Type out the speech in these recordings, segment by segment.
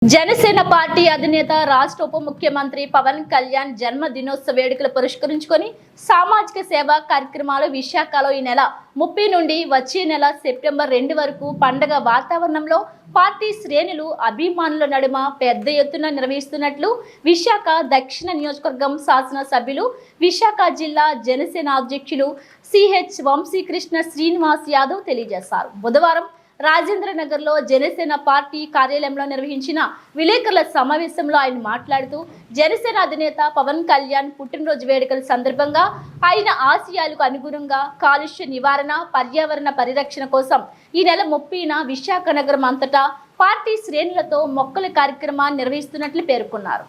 Janasena party అధినేత రాష్ట్ర ఉప ముఖ్యమంత్రి పవన్ కళ్యాణ్ జన్మ దినోత్సవ వేడుకలు పురస్కరించుకొని సామాజిక సేవా కార్యక్రమాలు విశాఖలో ఈ నెల 30 నుండి వచ్చే నెల సెప్టెంబర్ 2 వరకు పండగ వాతావరణంలో పార్టీ శ్రేణులు అభిమానుల నడుమ పెద్ద ఎత్తున నిర్వహిస్తున్నట్లు విశాఖ దక్షిణ నియోజకవర్గం శాసన సభ్యులు విశాఖ జిల్లా జనసేన అధ్యక్షులు సిహెచ్ వంశీకృష్ణ శ్రీనివాస్ యాదవ్ తెలియజేశారు. బుధవారం రాజేంద్ర నగర్ లో జనసేన పార్టీ కార్యాలయంలో నిర్వహించిన విలేకరుల సమావేశంలో ఆయన మాట్లాడుతూ జనసేన అధినేత పవన్ కళ్యాణ్ పుట్టినరోజు వేడుకల సందర్భంగా ఆయన ఆశయాలకు అనుగుణంగా కాలుష్య నివారణ పర్యావరణ పరిరక్షణ కోసం ఈ నెల 30న విశాఖ నగరం అంతటా పార్టీ శ్రేణులతో మొక్కల కార్యక్రమాన్ని నిర్వహిస్తున్నట్లు పేర్కొన్నారు.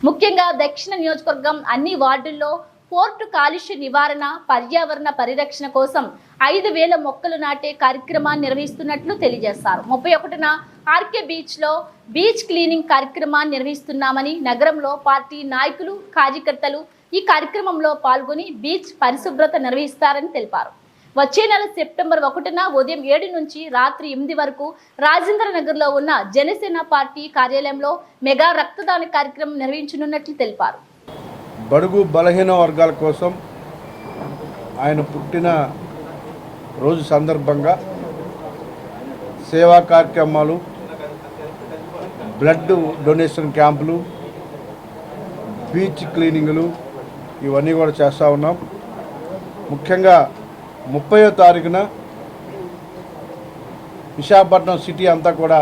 ముఖ్యంగా దక్షిణ నియోజకవర్గం అన్ని వార్డుల్లో పోర్టు కాలుష్య నివారణ పర్యావరణ పరిరక్షణ కోసం 5,000 మొక్కలు నాటే కార్యక్రమాన్ని నిర్వహిస్తున్నట్లు తెలియజేశారు. 31న ఆర్కే బీచ్ లో బీచ్ క్లీనింగ్ కార్యక్రమాన్ని నిర్వహిస్తున్నామని, నగరంలో పార్టీ నాయకులు కార్యకర్తలు ఈ కార్యక్రమంలో పాల్గొని బీచ్ పరిశుభ్రత నిర్వహిస్తారని తెలిపారు. వచ్చే నెల సెప్టెంబర్ 1న ఉదయం 7 నుంచి రాత్రి 8 వరకు రాజేంద్ర నగర్ లో ఉన్న జనసేన పార్టీ కార్యాలయంలో మెగా రక్తదాన కార్యక్రమం నిర్వహించనున్నట్లు తెలిపారు. బడుగు బలహీన వర్గాల కోసం ఆయన పుట్టిన రోజు సందర్భంగా సేవా కార్యక్రమాలు, బ్లడ్ డొనేషన్ క్యాంపులు, బీచ్ క్లీనింగ్లు ఇవన్నీ కూడా చేస్తూ ఉన్నాం. ముఖ్యంగా 30వ తారీఖున విశాఖపట్నం సిటీ అంతా కూడా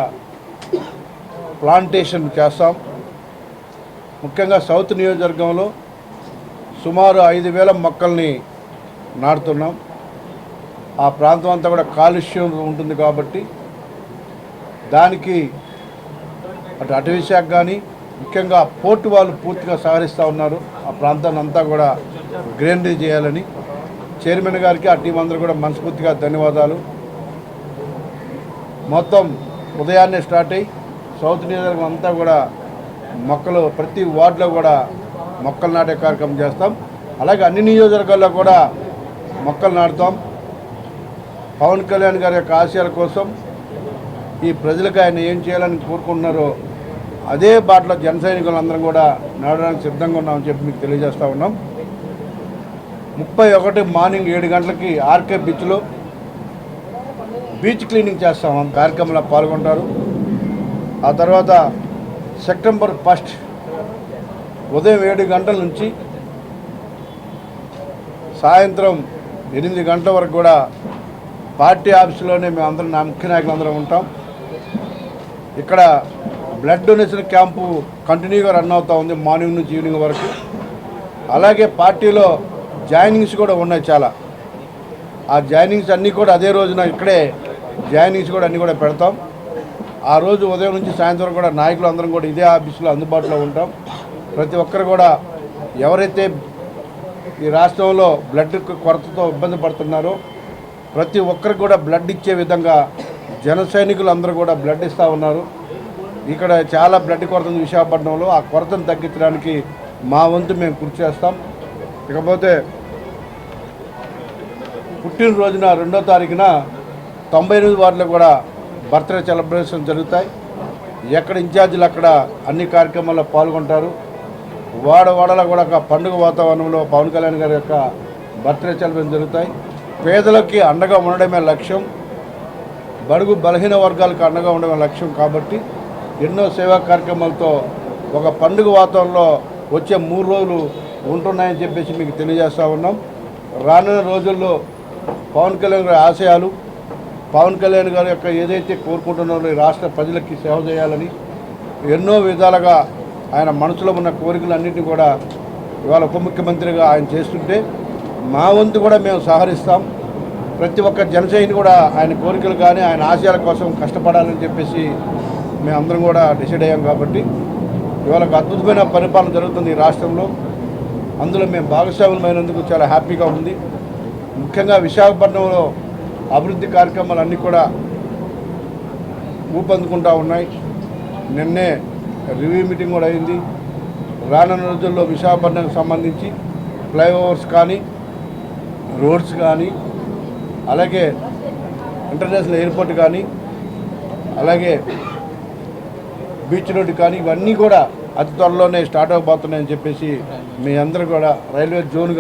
ప్లాంటేషన్ చేస్తాం. ముఖ్యంగా సౌత్ నియోజకవర్గంలో సుమారు 5,000 మొక్కల్ని నాటుతున్నాం. ఆ ప్రాంతం అంతా కూడా కాలుష్యం ఉంటుంది కాబట్టి దానికి అటు అటవీ శాఖ కానీ ముఖ్యంగా పోర్టు వాళ్ళు పూర్తిగా సహకరిస్తూ ఉన్నారు. ఆ ప్రాంతాన్ని అంతా కూడా గ్రీనరీ చేయాలని చైర్మన్ గారికి ఆ టీం అందరూ కూడా మనస్ఫూర్తిగా ధన్యవాదాలు. మొత్తం ఉదయాన్నే స్టార్ట్ అయ్యి సౌత్ నియోజకవర్గం అంతా కూడా మొక్కలు ప్రతి వార్డులో కూడా మొక్కలు నాటే కార్యక్రమం చేస్తాం. అలాగే అన్ని నియోజకవర్గాల్లో కూడా మొక్కలు నాటుతాం. పవన్ కళ్యాణ్ గారి యొక్క ఆశయాల కోసం ఈ ప్రజలకు ఆయన ఏం చేయాలని కోరుకుంటున్నారో అదే బాటలో జన సైనికులందరం కూడా నాటడానికి సిద్ధంగా ఉన్నామని చెప్పి మీకు తెలియజేస్తూ ఉన్నాం. 31 మార్నింగ్ 7 గంటలకి ఆర్కే బీచ్లో బీచ్ క్లీనింగ్ చేస్తాం. ఆ కార్యక్రమంలో పాల్గొంటారు. ఆ తర్వాత సెప్టెంబర్ 1 ఉదయం 7 గంటల నుంచి సాయంత్రం 8 గంటల వరకు కూడా పార్టీ ఆఫీసులోనే మేము అందరం ముఖ్య నాయకులందరం ఉంటాం. ఇక్కడ బ్లడ్ డొనేషన్ క్యాంపు కంటిన్యూగా రన్ అవుతూ ఉంది మార్నింగ్ నుంచి ఈవినింగ్ వరకు. అలాగే పార్టీలో జాయినింగ్స్ కూడా ఉన్నాయి చాలా. ఆ జాయినింగ్స్ అన్నీ కూడా అదే రోజున ఇక్కడే జాయినింగ్స్ కూడా అన్నీ కూడా పెడతాం. ఆ రోజు ఉదయం నుంచి సాయంత్రం కూడా నాయకులు అందరం కూడా ఇదే ఆఫీసులో అందుబాటులో ఉంటాం. ప్రతి ఒక్కరు కూడా ఎవరైతే ఈ రాష్ట్రంలో బ్లడ్ కొరతతో ఇబ్బంది పడుతున్నారో ప్రతి ఒక్కరికి కూడా బ్లడ్ ఇచ్చే విధంగా జన సైనికులు అందరూ కూడా బ్లడ్ ఇస్తూ ఉన్నారు. ఇక్కడ చాలా బ్లడ్ కొరత ఉంది విశాఖపట్నంలో. ఆ కొరతను తగ్గించడానికి మా వంతు మేము కృషి చేస్తాం. ఇకపోతే పుట్టినరోజున 2వ తారీఖున 98 వార్డులో కూడా బర్త్డే సెలబ్రేషన్ జరుగుతాయి. ఎక్కడ ఇన్ఛార్జీలు అక్కడ అన్ని కార్యక్రమాల్లో పాల్గొంటారు. వాడవాడలో కూడా ఒక పండుగ వాతావరణంలో పవన్ కళ్యాణ్ గారి యొక్క బర్త్డే సెలబ్రేషన్ జరుగుతాయి. పేదలకి అండగా ఉండడమే లక్ష్యం, బడుగు బలహీన వర్గాలకు అండగా ఉండడమే లక్ష్యం. కాబట్టి ఎన్నో సేవా కార్యక్రమాలతో ఒక పండుగ వాతావరణంలో వచ్చే 3 రోజులు ఉంటున్నాయని చెప్పేసి మీకు తెలియజేస్తూ ఉన్నాం. రానున్న రోజుల్లో పవన్ కళ్యాణ్ గారి ఆశయాలు, పవన్ కళ్యాణ్ గారి యొక్క ఏదైతే కోరుకుంటున్నారో ఈ రాష్ట్ర ప్రజలకి సేవ చేయాలని ఎన్నో విధాలుగా ఆయన మనసులో ఉన్న కోరికలన్నింటినీ కూడా ఇవాళ ఉప ముఖ్యమంత్రిగా ఆయన చేస్తుంటే మా వంతు కూడా మేము సహకరిస్తాం. ప్రతి ఒక్క జనసైని కూడా ఆయన కోరికలు కానీ ఆయన ఆశయాల కోసం కష్టపడాలని చెప్పేసి మేమందరం కూడా డిసైడ్ అయ్యాం. కాబట్టి ఇవాళ ఒక అద్భుతమైన పరిపాలన జరుగుతుంది ఈ రాష్ట్రంలో. అందులో మేము భాగస్వాములమైనందుకు చాలా హ్యాపీగా ఉంది. ముఖ్యంగా విశాఖపట్నంలో అభివృద్ధి కార్యక్రమాలు అన్నీ కూడా ఊపందుకుంటూ ఉన్నాయి. నిన్నే రివ్యూ మీటింగ్ కూడా అయింది. రానున్న రోజుల్లో విశాఖపట్నంకి సంబంధించి ఫ్లైఓవర్స్ కానీ రోడ్స్ కానీ అలాగే ఇంటర్నేషనల్ ఎయిర్పోర్ట్ కానీ అలాగే బీచ్ రోడ్డు కానీ ఇవన్నీ కూడా అతి త్వరలోనే స్టార్ట్ అవబోతున్నాయని చెప్పేసి మీ అందరూ కూడా రైల్వే జోన్